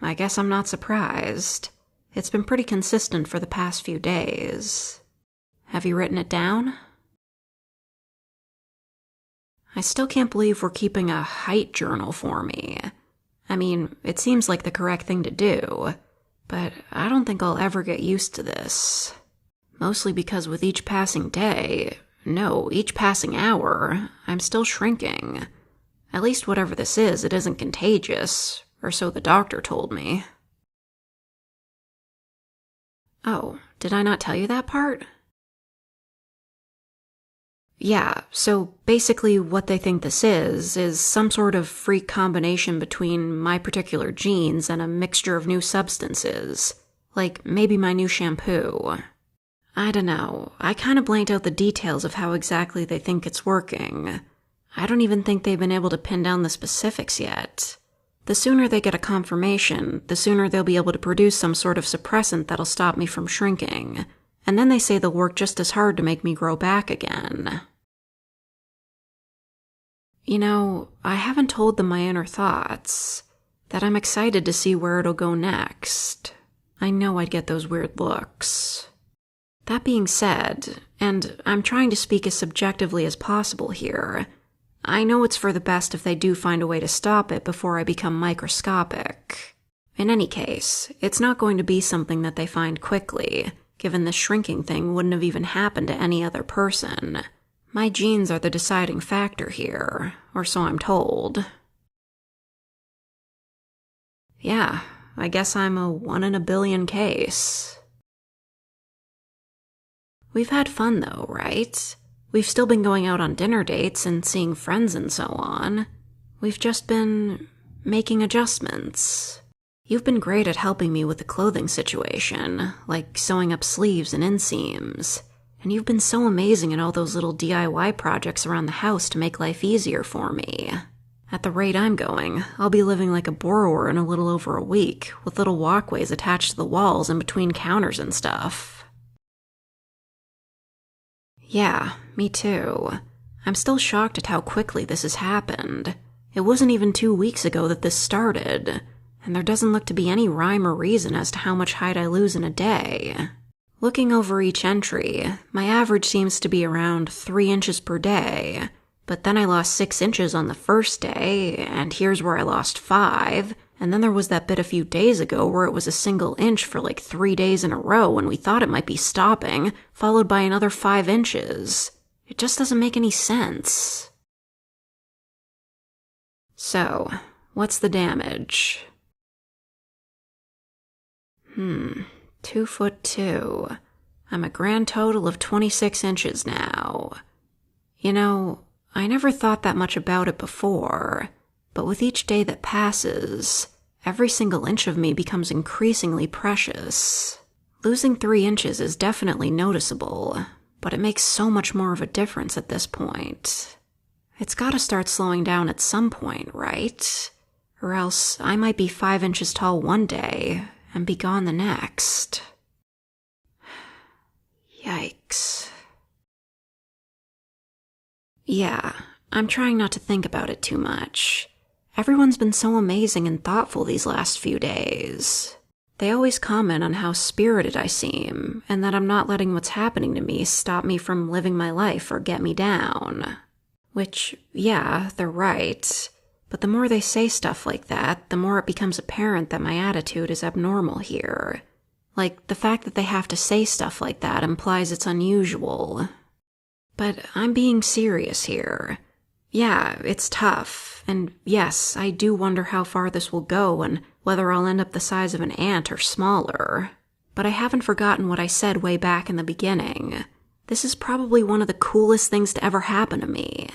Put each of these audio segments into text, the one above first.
I guess I'm not surprised. It's been pretty consistent for the past few days. Have you written it down? I still can't believe we're keeping a height journal for me. I mean, it seems like the correct thing to do, but I don't think I'll ever get used to this. Mostly because with each passing day, no, each passing hour, I'm still shrinking. At least whatever this is, it isn't contagious, or so the doctor told me. Oh, did I not tell you that part? Yeah, so basically what they think this is some sort of freak combination between my particular genes and a mixture of new substances. Like maybe my new shampoo. I don't know, I kind of blanked out the details of how exactly they think it's working. I don't even think they've been able to pin down the specifics yet. The sooner they get a confirmation, the sooner they'll be able to produce some sort of suppressant that'll stop me from shrinking. And then they say they'll work just as hard to make me grow back again. You know, I haven't told them my inner thoughts. That I'm excited to see where it'll go next. I know I'd get those weird looks. That being said, and I'm trying to speak as subjectively as possible here, I know it's for the best if they do find a way to stop it before I become microscopic. In any case, it's not going to be something that they find quickly, given this shrinking thing wouldn't have even happened to any other person. My genes are the deciding factor here, or so I'm told. Yeah, I guess I'm a 1 in a billion case. We've had fun though, right? We've still been going out on dinner dates and seeing friends and so on. We've just been making adjustments. You've been great at helping me with the clothing situation, like sewing up sleeves and inseams. And you've been so amazing at all those little DIY projects around the house to make life easier for me. At the rate I'm going, I'll be living like a borrower in a little over a week, with little walkways attached to the walls and between counters and stuff. Yeah, me too. I'm still shocked at how quickly this has happened. It wasn't even 2 weeks ago that this started, and there doesn't look to be any rhyme or reason as to how much height I lose in a day. Looking over each entry, my average seems to be around 3 inches per day, but then I lost 6 inches on the first day, and here's where I lost 5, and then there was that bit a few days ago where it was a single inch for like 3 days in a row when we thought it might be stopping, followed by another 5 inches. It just doesn't make any sense. So, what's the damage? 2'2". I'm a grand total of 26 inches now. You know, I never thought that much about it before, but with each day that passes, every single inch of me becomes increasingly precious. Losing 3 inches is definitely noticeable, but it makes so much more of a difference at this point. It's gotta start slowing down at some point, right? Or else I might be 5 inches tall one day and be gone the next. Yikes. Yeah, I'm trying not to think about it too much. Everyone's been so amazing and thoughtful these last few days. They always comment on how spirited I seem, and that I'm not letting what's happening to me stop me from living my life or get me down. Which, yeah, they're right. But the more they say stuff like that, the more it becomes apparent that my attitude is abnormal here. Like, the fact that they have to say stuff like that implies it's unusual. But I'm being serious here. Yeah, it's tough, and yes, I do wonder how far this will go and whether I'll end up the size of an ant or smaller. But I haven't forgotten what I said way back in the beginning. This is probably one of the coolest things to ever happen to me,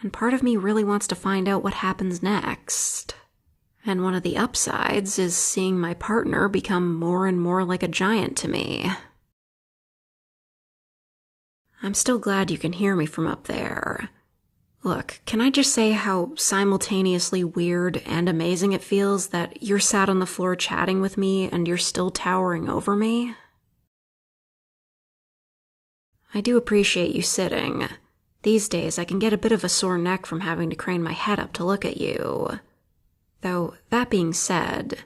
and part of me really wants to find out what happens next. And one of the upsides is seeing my partner become more and more like a giant to me. I'm still glad you can hear me from up there. Look, can I just say how simultaneously weird and amazing it feels that you're sat on the floor chatting with me and you're still towering over me? I do appreciate you sitting. These days I can get a bit of a sore neck from having to crane my head up to look at you. Though, that being said,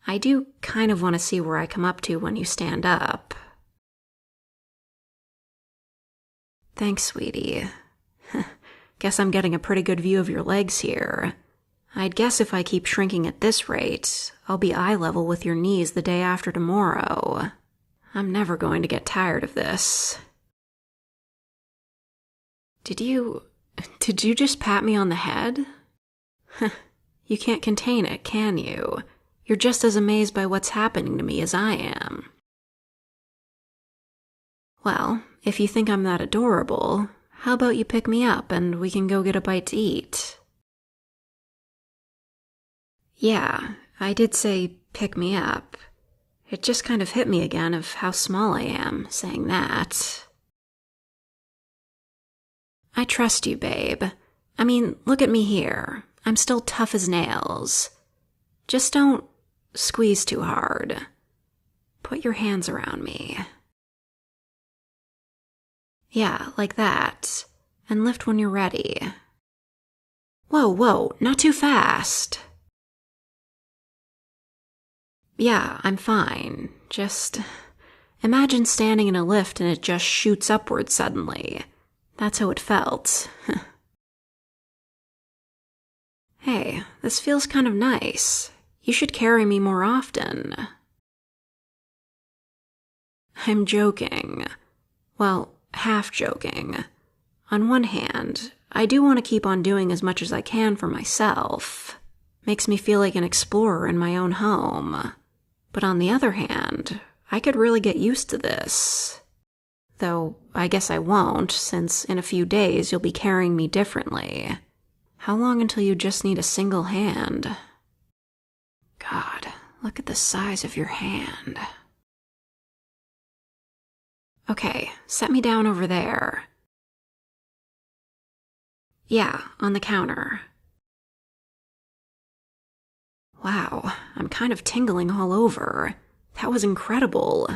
I do kind of want to see where I come up to when you stand up. Thanks, sweetie. Guess I'm getting a pretty good view of your legs here. I'd guess if I keep shrinking at this rate, I'll be eye level with your knees the day after tomorrow. I'm never going to get tired of this. Did you just pat me on the head? You can't contain it, can you? You're just as amazed by what's happening to me as I am. Well, if you think I'm that adorable, how about you pick me up and we can go get a bite to eat? Yeah, I did say pick me up. It just kind of hit me again of how small I am, saying that. I trust you, babe. I mean, look at me here. I'm still tough as nails. Just don't squeeze too hard. Put your hands around me. Yeah, like that. And lift when you're ready. Whoa, not too fast. Yeah, I'm fine. Just imagine standing in a lift and it just shoots upward suddenly. That's how it felt. Hey, this feels kind of nice. You should carry me more often. I'm joking. Well, half joking. On one hand, I do want to keep on doing as much as I can for myself. Makes me feel like an explorer in my own home. But on the other hand, I could really get used to this. Though, I guess I won't, since in a few days you'll be carrying me differently. How long until you just need a single hand? God, look at the size of your hand. Okay, set me down over there. Yeah, on the counter. Wow, I'm kind of tingling all over. That was incredible.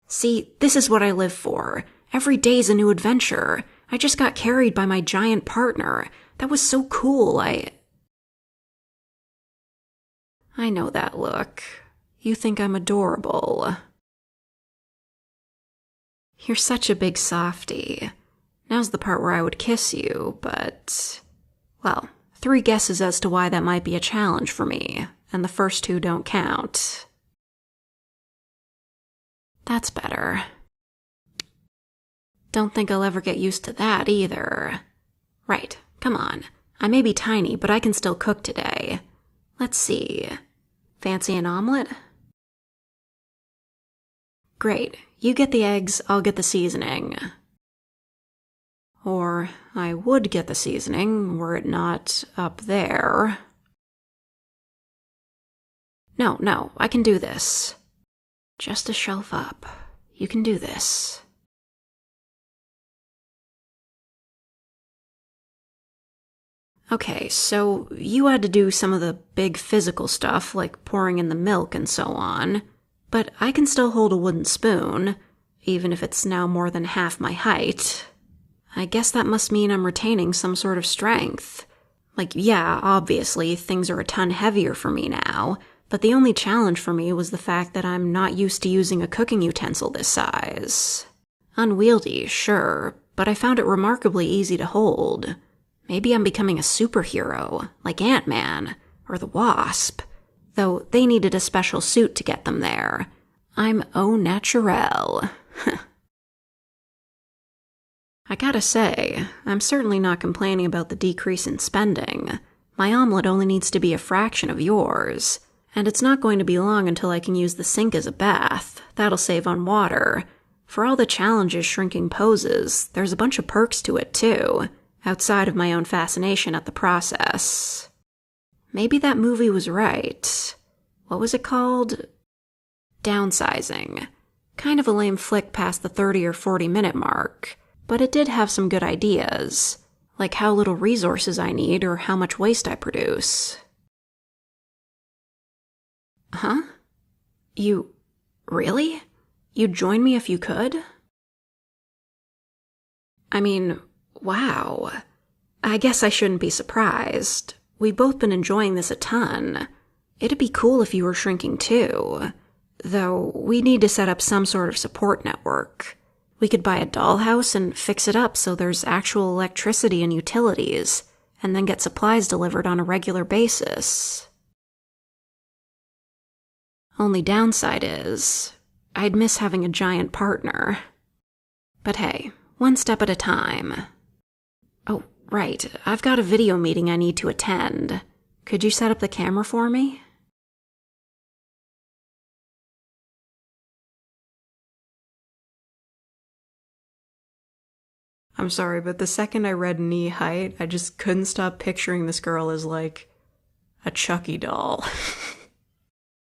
See, this is what I live for. Every day's a new adventure. I just got carried by my giant partner. That was so cool. I know that look. You think I'm adorable. You're such a big softie. Now's the part where I would kiss you, but... Well, 3 guesses as to why that might be a challenge for me, and the first 2 don't count. That's better. Don't think I'll ever get used to that either. Right, come on. I may be tiny, but I can still cook today. Let's see. Fancy an omelet? Great. You get the eggs, I'll get the seasoning. Or I would get the seasoning were it not up there. No, I can do this. Just a shelf up. You can do this. Okay, so you had to do some of the big physical stuff, like pouring in the milk and so on, but I can still hold a wooden spoon, even if it's now more than half my height. I guess that must mean I'm retaining some sort of strength. Like, yeah, obviously, things are a ton heavier for me now, but the only challenge for me was the fact that I'm not used to using a cooking utensil this size. Unwieldy, sure, but I found it remarkably easy to hold. Maybe I'm becoming a superhero, like Ant-Man, or the Wasp, though they needed a special suit to get them there. I'm au naturel. I gotta say, I'm certainly not complaining about the decrease in spending. My omelet only needs to be a fraction of yours, and it's not going to be long until I can use the sink as a bath. That'll save on water. For all the challenges shrinking poses, there's a bunch of perks to it too, outside of my own fascination at the process. Maybe that movie was right. What was it called? Downsizing. Kind of a lame flick past the 30 or 40 minute mark, but it did have some good ideas, like how little resources I need or how much waste I produce. Huh? You... really? You'd join me if you could? I mean, wow. I guess I shouldn't be surprised. We've both been enjoying this a ton. It'd be cool if you were shrinking too. Though, we need to set up some sort of support network. We could buy a dollhouse and fix it up so there's actual electricity and utilities, and then get supplies delivered on a regular basis. Only downside is, I'd miss having a giant partner. But hey, one step at a time. Oh, right, I've got a video meeting I need to attend. Could you set up the camera for me? I'm sorry, but the second I read knee height, I just couldn't stop picturing this girl as like a Chucky doll.